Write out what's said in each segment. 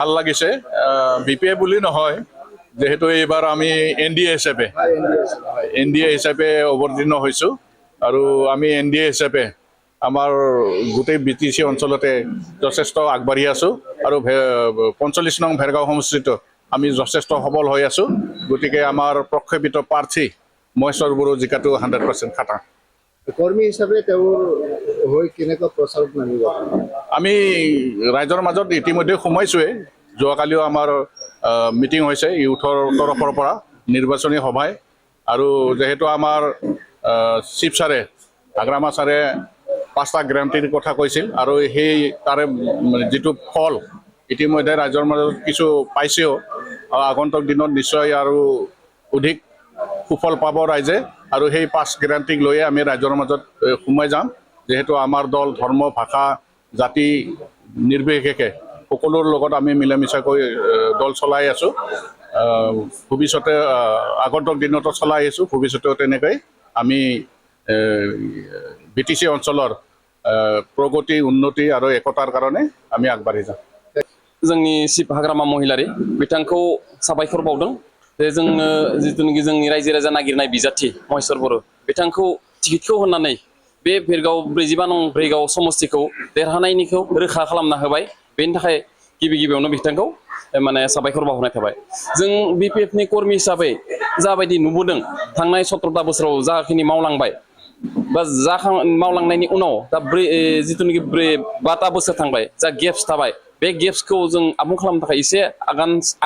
ভাল লাগিছে বিপিএ বুলি নহয় যেহেতু এইবাৰ আমি এনডিএ হিচাপে অৱতীৰ্ণ হৈছোঁ আৰু আমি এনডিএ হিচাপে আমাৰ গোটেই বিটিচি অঞ্চলতে যথেষ্ট আগবাঢ়ি আছোঁ আৰু ৪৫ নং ভেৰগাঁও সমষ্টিত আমি যথেষ্ট সবল হৈ আছোঁ গতিকে আমাৰ প্ৰক্ষেপিত প্ৰাৰ্থী মহেশ্বৰ বড়ো জিকাটো 100% খাটা কৰ্মী হিচাপে তেওঁৰ হৈ কেনেকুৱা প্ৰচাৰত নামিব আমি ৰাইজৰ মাজত ইতিমধ্যে সোমাইছোঁৱেই যোৱাকালিও আমাৰ মিটিং হৈছে ইউথৰ তৰফৰ পৰা নিৰ্বাচনী সভাই আৰু যেহেতু আমাৰ চিফ ছাৰে আগ্ৰামা ছাৰে 5টা গ্যাৰাণ্টিৰ কথা কৈছিল আৰু সেই তাৰে যিটো ফল ইতিমধ্যে ৰাইজৰ মাজত কিছু পাইছেও আগন্তুক দিনত নিশ্চয় আৰু অধিক সুফল পাব ৰাইজে আৰু সেই 5 গ্যাৰাণ্টিক লৈয়ে আমি ৰাইজৰ মাজত সোমাই যাম যেহেতু আমাৰ দল ধৰ্ম ভাষা জাতি নিৰ্বিশেষে সকলোৰ লগত আমি মিলামিছাকৈ দল চলাই আছোঁ ভৱিষ্যতে আগন্তুক দিনতো চলাই আহিছোঁ ভৱিষ্যতেও তেনেকৈ আমি বিটিচি অঞ্চলৰ প্ৰগতি উন্নতি আৰু একতাৰ কাৰণে আমি আগবাঢ়ি যাম जोंनि चिफ हाग्रामा महिलारि बिथांखौ साबायखर बावदों जे जोंनो जिथुनिखि जोंनि रायजो राजा नागिरनाय बिजाथि महेश्वर बर' बिथांखौ टिकेटखौ होनानै बे भेरगाव 45 नं भैगाव समष्टिखौ देरहानायनिखौ रोखा खालामना होबाय बेनि थाखाय गिबियावनो बिथांखौ माने साबायखर बावहरनाय थाबाय जों बिपिएफनि कर्मी हिसाबै जाबायदि नुबोदों थांनाय 17 बोसोराव जाखिनि मावलांबाय बा मावलांनायनि उनाव दा जिथुनिखि 5 बोसोर थांबाय जा गेप्स थाबाय बे गेप्सखौ जों आबुं खालामनो थाखाय एसे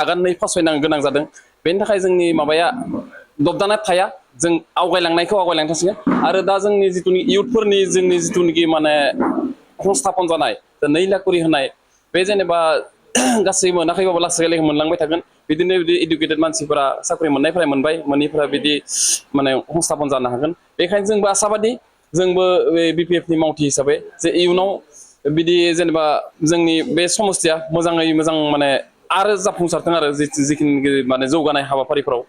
आगाननै फासयनो गोनां जादों बेनि थाखाय जोंनि माबाया दबदाना थाया जों आवगायलांनायखौ आवगायलांगासिनो आरो दा जोंनि जिथुनिखि इयुथफोरनि जोंनि जिथुनिखि माने संस्थापन जानाय 2 लाख करि होनाय बे जेनेबा गासै मोनाखैबाबो लासै मोनलांबाय थागोन बिदिनो इडुकेटेड मानसिफोरा साख्रि मोननायफोरा मोनबाय मोनैफोरा बिदि माने संस्थापन जानो हागोन बेखायनो जोंबो आसाबादि जोंबो बिपिएफनि मावथि हिसाबै जे इयुनाव बिदि जेनेबा जोंनि बे समस्थिया मोजाङै मोजां माने आरो जाफुंसारथों आरो जिखिनि माने जौगानाय हाबाफारिफोराव